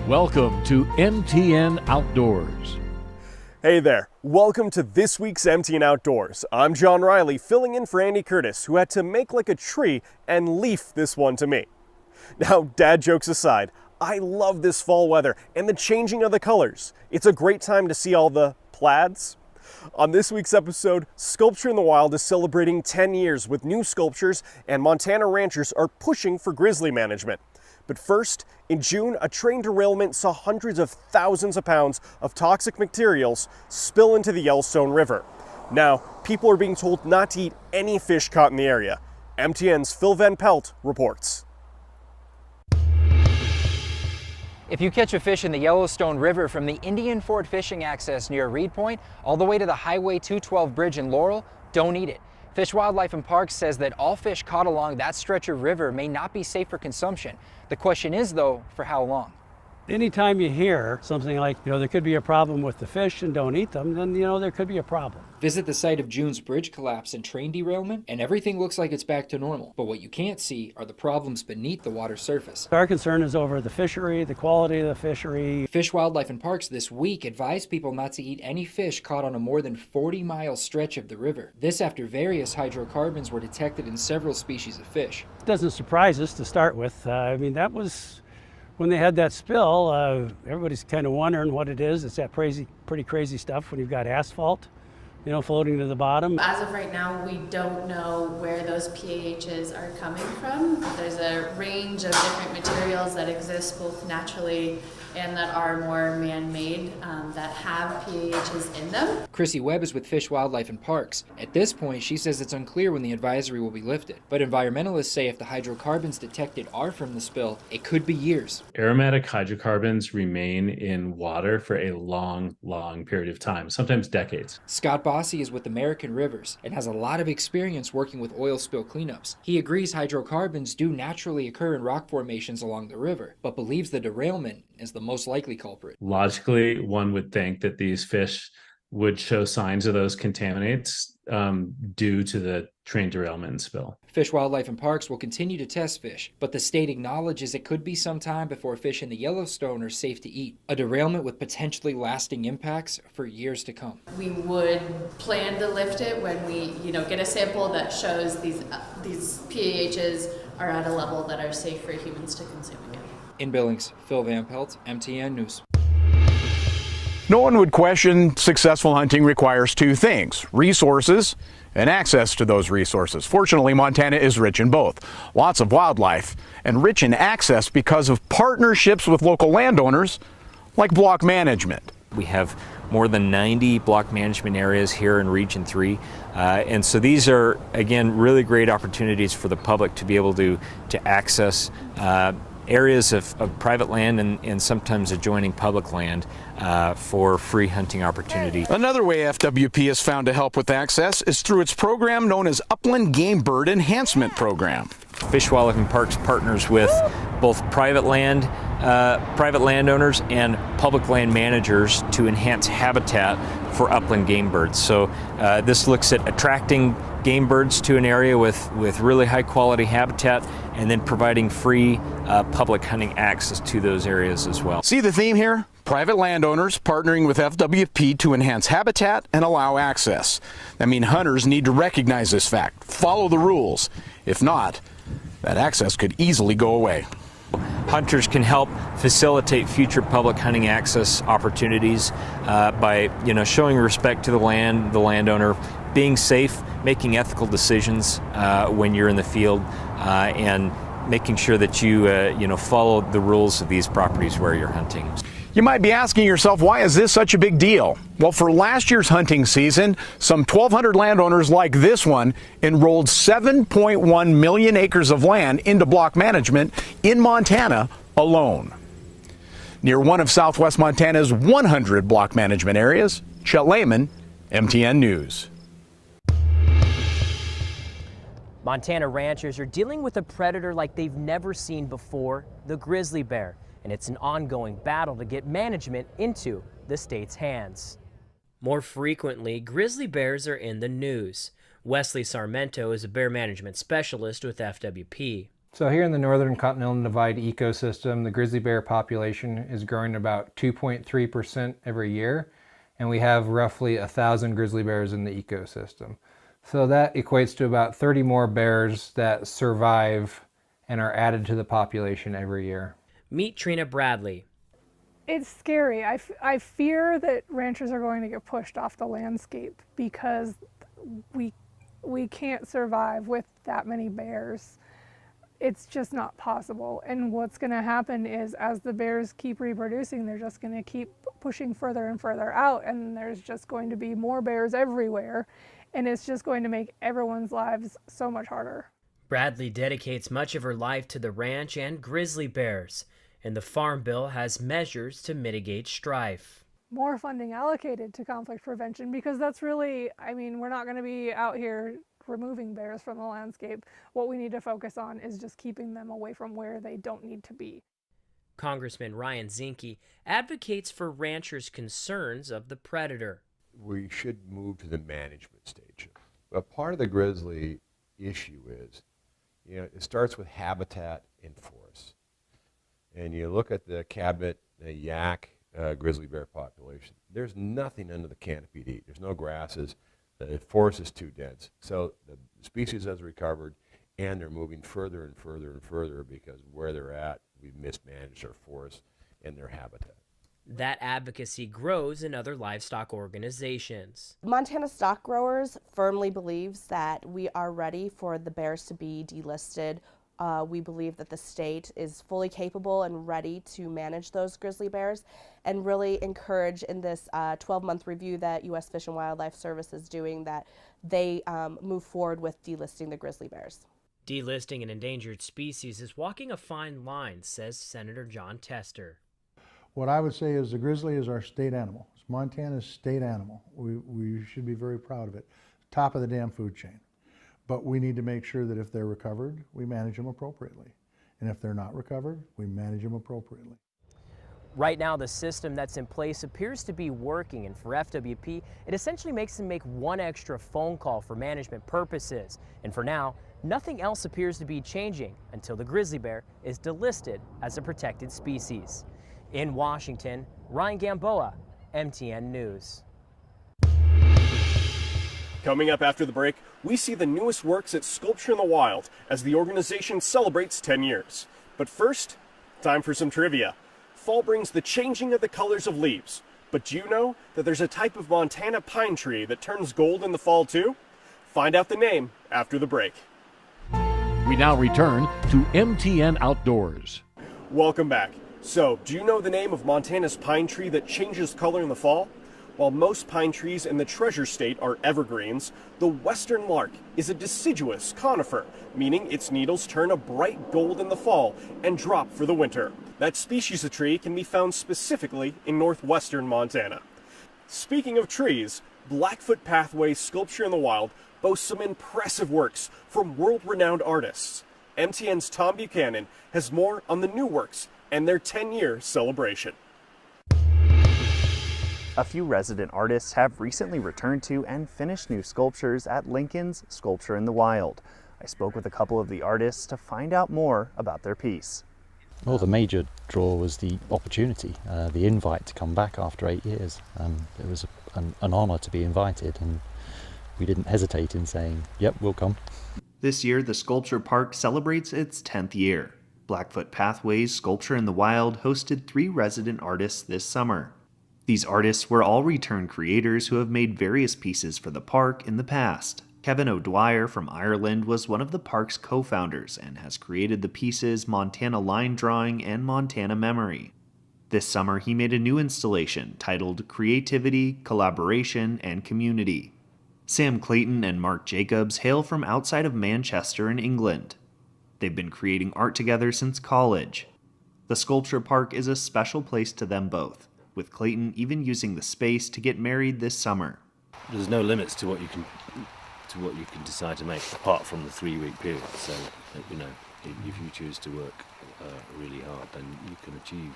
Welcome to MTN Outdoors. Hey there, welcome to this week's MTN Outdoors. I'm John Riley, filling in for Andy Curtis, who had to make like a tree and leaf this one to me. Now, dad jokes aside, I love this fall weather and the changing of the colors. It's a great time to see all the plaids. On this week's episode, Sculpture in the Wild is celebrating 10 years with new sculptures, and Montana ranchers are pushing for grizzly management. But first, in June, a train derailment saw hundreds of thousands of pounds of toxic materials spill into the Yellowstone River. Now, people are being told not to eat any fish caught in the area. MTN's Phil Van Pelt reports. If you catch a fish in the Yellowstone River from the Indian Ford fishing access near Reed Point all the way to the Highway 212 bridge in Laurel, don't eat it. Fish, Wildlife, and Parks says that all fish caught along that stretch of river may not be safe for consumption. The question is, though, for how long? Anytime you hear something like, there could be a problem with the fish and don't eat them, then, there could be a problem. Visit the site of June's bridge collapse and train derailment, and everything looks like it's back to normal. But what you can't see are the problems beneath the water's surface. Our concern is over the fishery, the quality of the fishery. Fish, Wildlife, and Parks this week advised people not to eat any fish caught on a more than 40-mile stretch of the river. This after various hydrocarbons were detected in several species of fish. It doesn't surprise us to start with. That was when they had that spill. Everybody's kind of wondering what it is. It's that pretty crazy stuff when you've got asphalt, floating to the bottom. As of right now, we don't know where those PAHs are coming from. There's a range of different materials that exist both naturally and that are more man-made that have PAHs in them. Chrissy Webb is with Fish, Wildlife, and Parks. At this point, she says it's unclear when the advisory will be lifted. But environmentalists say if the hydrocarbons detected are from the spill, it could be years. Aromatic hydrocarbons remain in water for a long period of time, sometimes decades. Scott Bossy is with American Rivers and has a lot of experience working with oil spill cleanups. He agrees hydrocarbons do naturally occur in rock formations along the river, but believes the derailment is the most likely culprit. Logically, one would think that these fish would show signs of those contaminants due to the train derailment and spill. Fish, Wildlife, and Parks will continue to test fish, but the state acknowledges it could be some time before fish in the Yellowstone are safe to eat. A derailment with potentially lasting impacts for years to come. We would plan to lift it when we, get a sample that shows these PAHs are at a level that are safe for humans to consume again. In Billings, Phil Van Pelt, MTN News. No one would question successful hunting requires two things: resources and access to those resources. Fortunately, Montana is rich in both. Lots of wildlife and rich in access because of partnerships with local landowners like block management. We have more than 90 block management areas here in Region 3. And so these are, again, really great opportunities for the public to be able to access areas of private land and sometimes adjoining public land for free hunting opportunity. Another way FWP has found to help with access is through its program known as Upland Game Bird Enhancement Program. Fish, Wildlife, and Parks partners with both private landowners and public land managers to enhance habitat for upland game birds. So this looks at attracting game birds to an area with really high quality habitat and then providing free public hunting access to those areas as well. See the theme here? Private landowners partnering with FWP to enhance habitat and allow access. That means hunters need to recognize this fact, follow the rules. If not, that access could easily go away. Hunters can help facilitate future public hunting access opportunities by showing respect to the land, the landowner, being safe, making ethical decisions when you're in the field, and making sure that you follow the rules of these properties where you're hunting. You might be asking yourself, why is this such a big deal? Well, for last year's hunting season, some 1,200 landowners like this one enrolled 7.1 million acres of land into block management in Montana alone. Near one of southwest Montana's 100 block management areas, Chet Lehman, MTN News. Montana ranchers are dealing with a predator like they've never seen before, the grizzly bear. And it's an ongoing battle to get management into the state's hands. More frequently, grizzly bears are in the news. Wesley Sarmento is a bear management specialist with FWP. So here in the Northern Continental Divide ecosystem, the grizzly bear population is growing about 2.3% every year, and we have roughly 1,000 grizzly bears in the ecosystem. So that equates to about 30 more bears that survive and are added to the population every year. Meet Trina Bradley. It's scary. I fear that ranchers are going to get pushed off the landscape because we can't survive with that many bears. It's just not possible. And what's going to happen is as the bears keep reproducing, they're just going to keep pushing further and further out, and there's just going to be more bears everywhere, and it's just going to make everyone's lives so much harder. Bradley dedicates much of her life to the ranch and grizzly bears, and the Farm Bill has measures to mitigate strife. More funding allocated to conflict prevention, because that's really, I mean, we're not going to be out here removing bears from the landscape. What we need to focus on is just keeping them away from where they don't need to be. Congressman Ryan Zinke advocates for ranchers' concerns of the predator. We should move to the management stage. But part of the grizzly issue is, you know, it starts with habitat in forests. And you look at the cabinet, the yak, grizzly bear population, there's nothing under the canopy to eat. There's no grasses. The forest is too dense. So the species has recovered, and they're moving further and further and further because where they're at, we've mismanaged our forests and their habitat. That advocacy grows in other livestock organizations. Montana stock growers firmly believes that we are ready for the bears to be delisted. We believe that the state is fully capable and ready to manage those grizzly bears, and really encourage in this 12-month review that U.S. Fish and Wildlife Service is doing that they move forward with delisting the grizzly bears. Delisting an endangered species is walking a fine line, says Senator John Tester. What I would say is the grizzly is our state animal. It's Montana's state animal. We should be very proud of it. Top of the damn food chain. But we need to make sure that if they're recovered, we manage them appropriately. And if they're not recovered, we manage them appropriately. Right now, the system that's in place appears to be working, and for FWP, it essentially makes them make one extra phone call for management purposes. And for now, nothing else appears to be changing until the grizzly bear is delisted as a protected species. In Washington, Ryan Gamboa, MTN News. Coming up after the break, we see the newest works at Sculpture in the Wild as the organization celebrates 10 years. But first, time for some trivia. Fall brings the changing of the colors of leaves. But do you know that there's a type of Montana pine tree that turns gold in the fall too? Find out the name after the break. We now return to MTN Outdoors. Welcome back. So, do you know the name of Montana's pine tree that changes color in the fall? While most pine trees in the Treasure State are evergreens, the western larch is a deciduous conifer, meaning its needles turn a bright gold in the fall and drop for the winter. That species of tree can be found specifically in northwestern Montana. Speaking of trees, Blackfoot Pathway Sculpture in the Wild boasts some impressive works from world-renowned artists. MTN's Tom Buchanan has more on the new works and their 10-year celebration. A few resident artists have recently returned to and finished new sculptures at Lincoln's Sculpture in the Wild. I spoke with a couple of the artists to find out more about their piece. Well, the major draw was the opportunity, the invite to come back after 8 years. It was an honour to be invited, and we didn't hesitate in saying, yep, we'll come. This year, the Sculpture Park celebrates its 10th year. Blackfoot Pathways Sculpture in the Wild hosted 3 resident artists this summer. These artists were all return creators who have made various pieces for the park in the past. Kevin O'Dwyer from Ireland was one of the park's co-founders and has created the pieces Montana Line Drawing and Montana Memory. This summer he made a new installation titled Creativity, Collaboration, and Community. Sam Clayton and Mark Jacobs hail from outside of Manchester in England. They've been creating art together since college. The Sculpture Park is a special place to them both, with Clayton even using the space to get married this summer. There's no limits to what you can decide to make apart from the 3-week period. So, you know, if you choose to work really hard, then you can achieve,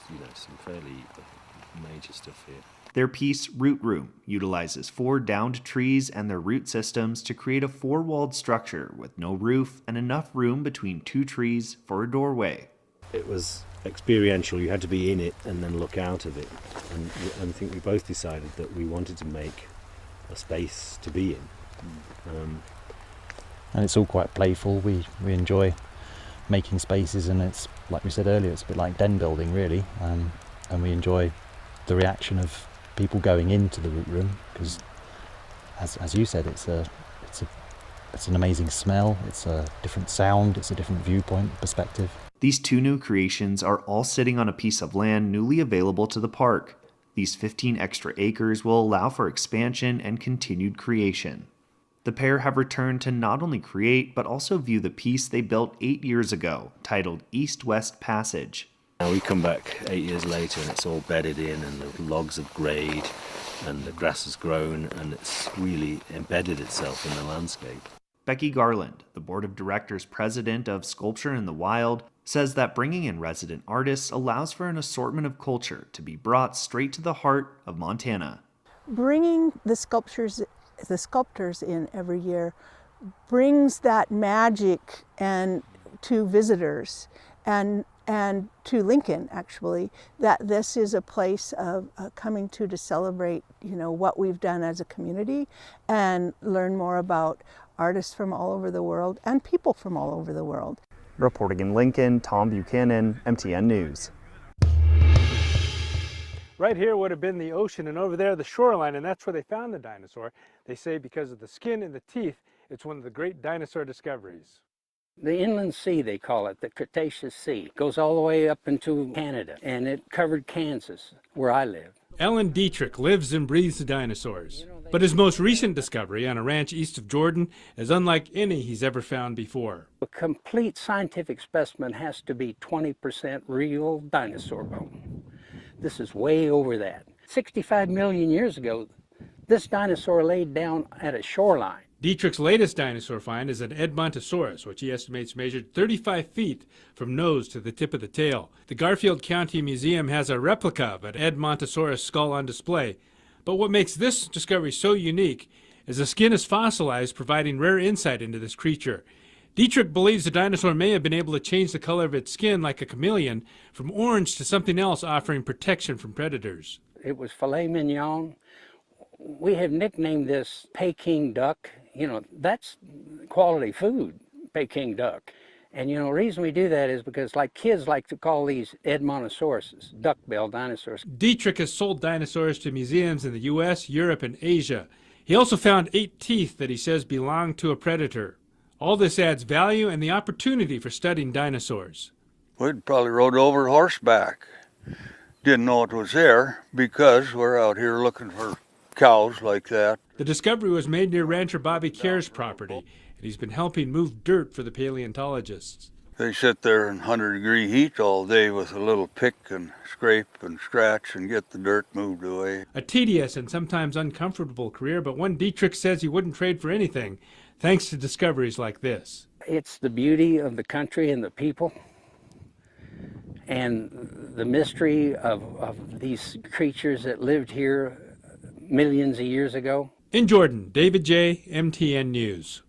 you know, some fairly major stuff here. Their piece, Root Room, utilizes 4 downed trees and their root systems to create a 4-walled structure with no roof and enough room between 2 trees for a doorway. It was experiential. You had to be in it and then look out of it. And I think we both decided that we wanted to make a space to be in. And it's all quite playful. We enjoy making spaces, and it's, like we said earlier, it's a bit like den building really, and we enjoy the reaction of people going into the root room, because as you said, it's an amazing smell, it's a different sound, it's a different viewpoint, perspective. These 2 new creations are all sitting on a piece of land newly available to the park. These 15 extra acres will allow for expansion and continued creation. The pair have returned to not only create, but also view the piece they built 8 years ago, titled East-West Passage. Now we come back 8 years later and it's all bedded in, and the logs have greyed and the grass has grown, and it's really embedded itself in the landscape. Becky Garland, the board of directors president of Sculpture in the Wild, says that bringing in resident artists allows for an assortment of culture to be brought straight to the heart of Montana. Bringing the sculptors in every year brings that magic and to visitors and to Lincoln, actually, that this is a place of coming to celebrate, what we've done as a community and learn more about artists from all over the world and people from all over the world. Reporting in Lincoln, Tom Buchanan, MTN News. Right here would have been the ocean, and over there the shoreline, and that's where they found the dinosaur. They say because of the skin and the teeth, it's one of the great dinosaur discoveries. The inland sea, they call it, the Cretaceous Sea, goes all the way up into Canada, and it covered Kansas, where I live. Ellen Dietrich lives and breathes the dinosaurs, but his most recent discovery on a ranch east of Jordan is unlike any he's ever found before. A complete scientific specimen has to be 20% real dinosaur bone. This is way over that. 65 million years ago, this dinosaur laid down at a shoreline. Dietrich's latest dinosaur find is an Edmontosaurus, which he estimates measured 35 feet from nose to the tip of the tail. The Garfield County Museum has a replica of an Edmontosaurus skull on display. But what makes this discovery so unique is the skin is fossilized, providing rare insight into this creature. Dietrich believes the dinosaur may have been able to change the color of its skin like a chameleon, from orange to something else, offering protection from predators. It was filet mignon. We have nicknamed this Peking duck. That's quality food, Peking duck. And the reason we do that is because kids like to call these Edmontosauruses, duck-billed dinosaurs. Dietrich has sold dinosaurs to museums in the U.S., Europe, and Asia. He also found 8 teeth that he says belong to a predator. All this adds value and the opportunity for studying dinosaurs. We'd probably rode over horseback. Didn't know it was there because we're out here looking for cows like that. The discovery was made near rancher Bobby Care's property, and he's been helping move dirt for the paleontologists. They sit there in 100-degree heat all day with a little pick and scrape and scratch and get the dirt moved away. A tedious and sometimes uncomfortable career, but one Dietrich says he wouldn't trade for anything, thanks to discoveries like this. It's the beauty of the country and the people, and the mystery of these creatures that lived here millions of years ago. In Jordan, David J., MTN News.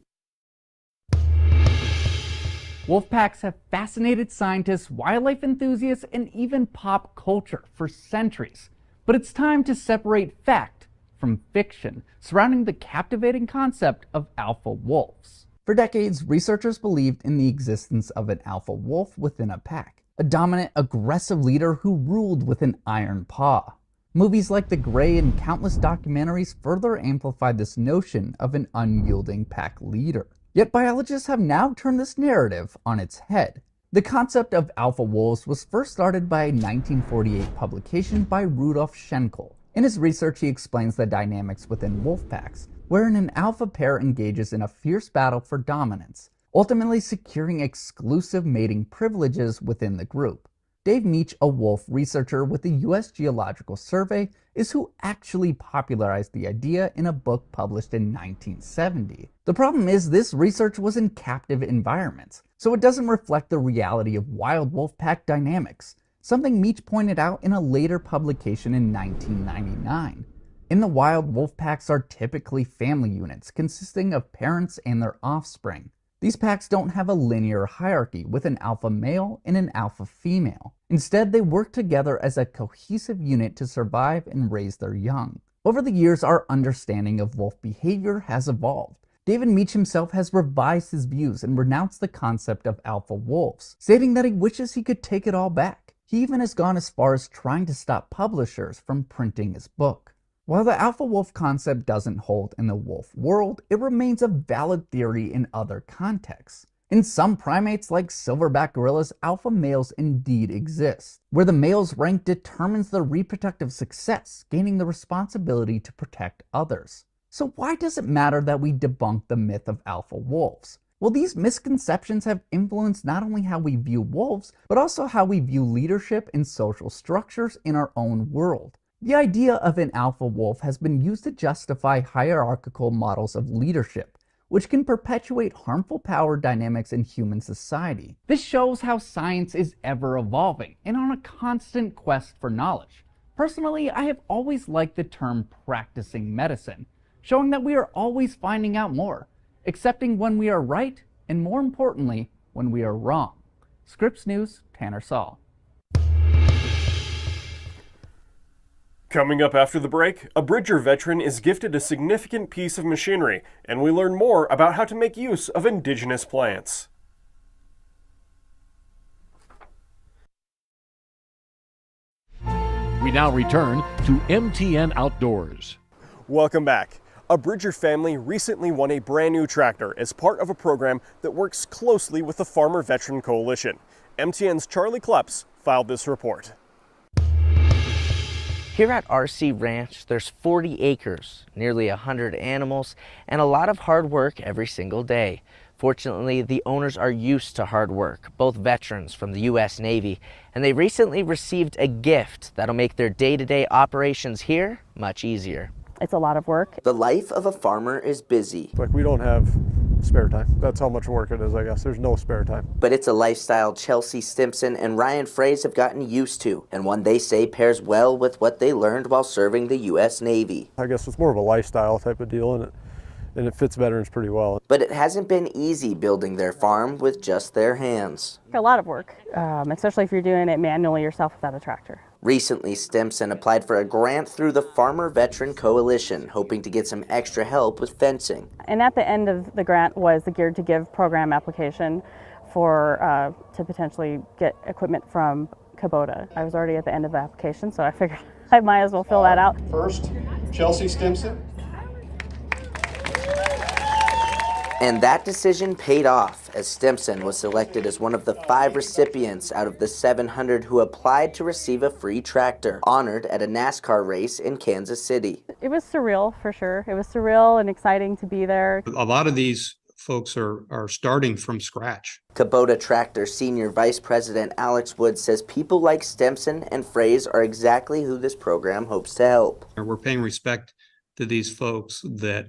Wolf packs have fascinated scientists, wildlife enthusiasts, and even pop culture for centuries. But it's time to separate fact from fiction surrounding the captivating concept of alpha wolves. For decades, researchers believed in the existence of an alpha wolf within a pack, a dominant, aggressive leader who ruled with an iron paw. Movies like The Grey and countless documentaries further amplified this notion of an unyielding pack leader. Yet biologists have now turned this narrative on its head. The concept of alpha wolves was first started by a 1948 publication by Rudolf Schenkel. In his research, he explains the dynamics within wolf packs, wherein an alpha pair engages in a fierce battle for dominance, ultimately securing exclusive mating privileges within the group. Dave Meach, a wolf researcher with the U.S. Geological Survey, is who actually popularized the idea in a book published in 1970. The problem is this research was in captive environments, so it doesn't reflect the reality of wild wolf pack dynamics. something Meach pointed out in a later publication in 1999. In the wild, wolf packs are typically family units consisting of parents and their offspring. These packs don't have a linear hierarchy with an alpha male and an alpha female. Instead, they work together as a cohesive unit to survive and raise their young. Over the years, our understanding of wolf behavior has evolved. David Meach himself has revised his views and renounced the concept of alpha wolves, stating that he wishes he could take it all back. He even has gone as far as trying to stop publishers from printing his book. While the alpha wolf concept doesn't hold in the wolf world, it remains a valid theory in other contexts. In some primates like silverback gorillas, alpha males indeed exist, where the male's rank determines their reproductive success, gaining the responsibility to protect others. So why does it matter that we debunk the myth of alpha wolves? Well, these misconceptions have influenced not only how we view wolves, but also how we view leadership and social structures in our own world. The idea of an alpha wolf has been used to justify hierarchical models of leadership, which can perpetuate harmful power dynamics in human society. This shows how science is ever evolving and on a constant quest for knowledge. Personally, I have always liked the term practicing medicine, showing that we are always finding out more, accepting when we are right, and more importantly, when we are wrong. Scripps News, Tanner Saul. Coming up after the break, a Bridger veteran is gifted a significant piece of machinery, and we learn more about how to make use of indigenous plants. We now return to MTN Outdoors. Welcome back. A Bridger family recently won a brand new tractor as part of a program that works closely with the Farmer Veteran Coalition. MTN's Charlie Kleps filed this report. Here at RC Ranch, there's 40 acres, nearly 100 animals, and a lot of hard work every single day. Fortunately, the owners are used to hard work, both veterans from the U.S. Navy, and they recently received a gift that'll make their day-to-day operations here much easier. It's a lot of work. The life of a farmer is busy. Like, we don't have spare time. That's how much work it is, I guess. There's no spare time. But it's a lifestyle Chelsea Stimson and Ryan Fraze have gotten used to, and one they say pairs well with what they learned while serving the U.S. Navy. I guess it's more of a lifestyle type of deal, and it fits veterans pretty well. But it hasn't been easy building their farm with just their hands. A lot of work, especially if you're doing it manually yourself without a tractor. Recently, Stimson applied for a grant through the Farmer Veteran Coalition, hoping to get some extra help with fencing. And at the end of the grant was the Geared to Give program application for to potentially get equipment from Kubota. I was already at the end of the application, so I figured I might as well fill that out. First, Chelsea Stimson. And that decision paid off, as Stimson was selected as one of the 5 recipients out of the 700 who applied to receive a free tractor, honored at a NASCAR race in Kansas City. It was surreal, for sure. It was surreal and exciting to be there. A lot of these folks are starting from scratch. Kubota Tractor Senior Vice President Alex Wood says people like Stimson and Fraze are exactly who this program hopes to help. We're paying respect to these folks that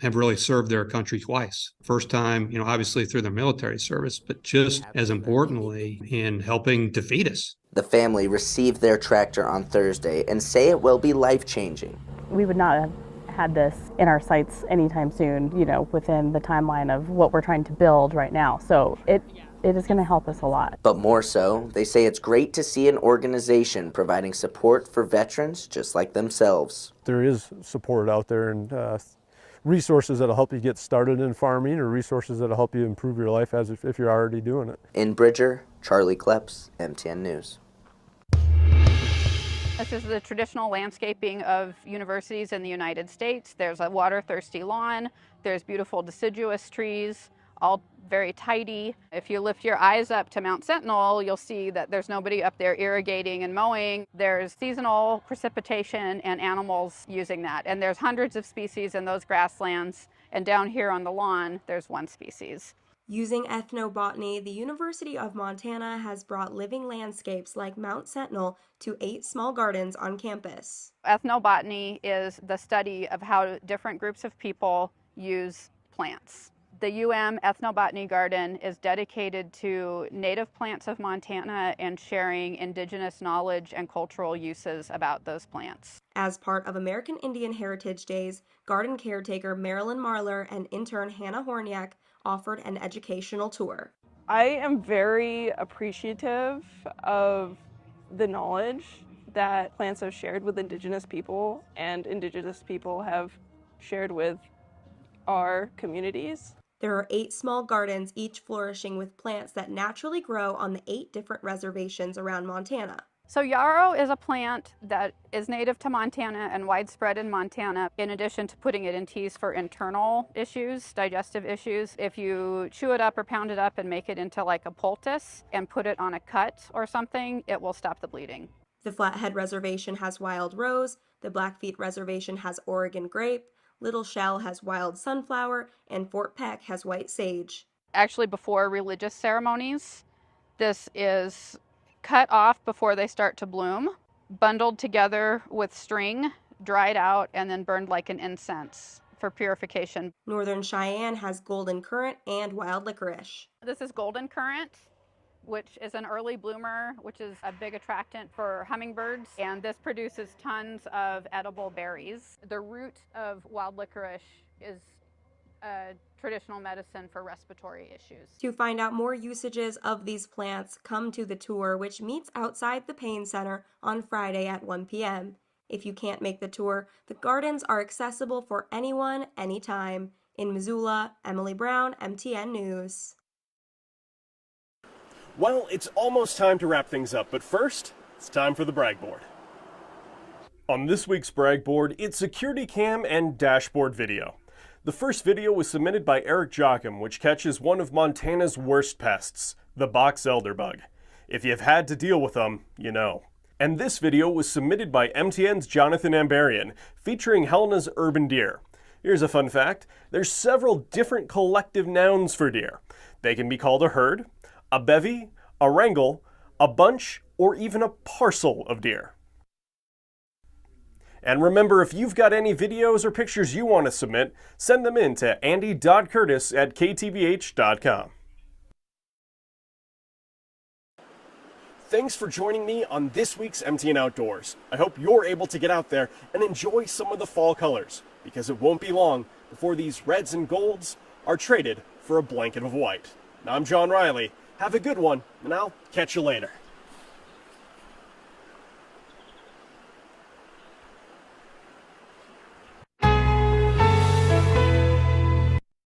have really served their country twice. First time, obviously through their military service, but just as importantly in helping defeat us. The family received their tractor on Thursday and say it will be life-changing. We would not have had this in our sights anytime soon, within the timeline of what we're trying to build right now. So it is going to help us a lot. But more so, they say it's great to see an organization providing support for veterans just like themselves. There is support out there, and resources that'll help you get started in farming, or resources that'll help you improve your life as if you're already doing it. In Bridger, Charlie Kleps, MTN News. This is the traditional landscaping of universities in the United States. There's a water-thirsty lawn, there's beautiful deciduous trees, all very tidy. If you lift your eyes up to Mount Sentinel, you'll see that there's nobody up there irrigating and mowing. There's seasonal precipitation and animals using that. And there's hundreds of species in those grasslands. And down here on the lawn, there's 1 species. Using ethnobotany, the University of Montana has brought living landscapes like Mount Sentinel to 8 small gardens on campus. Ethnobotany is the study of how different groups of people use plants. The ethnobotany garden is dedicated to native plants of Montana and sharing indigenous knowledge and cultural uses about those plants. As part of American Indian Heritage Days, garden caretaker Marilyn Marler and intern Hannah Horniak offered an educational tour. I am very appreciative of the knowledge that plants have shared with indigenous people and indigenous people have shared with our communities. There are 8 small gardens, each flourishing with plants that naturally grow on the 8 different reservations around Montana. So yarrow is a plant that is native to Montana and widespread in Montana, in addition to putting it in teas for internal issues, digestive issues. If you chew it up or pound it up and make it into like a poultice and put it on a cut or something, it will stop the bleeding. The Flathead Reservation has wild rose, the Blackfeet Reservation has Oregon grape, Little Shell has wild sunflower, and Fort Peck has white sage. Actually, before religious ceremonies, this is cut off before they start to bloom, bundled together with string, dried out, and then burned like an incense for purification. Northern Cheyenne has golden currant and wild licorice. This is golden currant, which is an early bloomer, which is a big attractant for hummingbirds, and this produces tons of edible berries. The root of wild licorice is a traditional medicine for respiratory issues. To find out more usages of these plants, come to the tour, which meets outside the Payne Center on Friday at 1 p.m. If you can't make the tour, the gardens are accessible for anyone, anytime. In Missoula, Emily Brown, MTN News. Well, it's almost time to wrap things up, but first, it's time for the brag board. On this week's brag board, it's security cam and dashboard video. The first video was submitted by Eric Jocham, which catches one of Montana's worst pests, the box elder bug. If you've had to deal with them, you know. And this video was submitted by MTN's Jonathan Ambarian, featuring Helena's urban deer. Here's a fun fact, there's several different collective nouns for deer. They can be called a herd, a bevy, a wrangle, a bunch, or even a parcel of deer. And remember, if you've got any videos or pictures you want to submit, send them in to andy.curtis@ktvh.com. Thanks for joining me on this week's MTN Outdoors. I hope you're able to get out there and enjoy some of the fall colors, because it won't be long before these reds and golds are traded for a blanket of white. I'm John Riley. Have a good one, and I'll catch you later.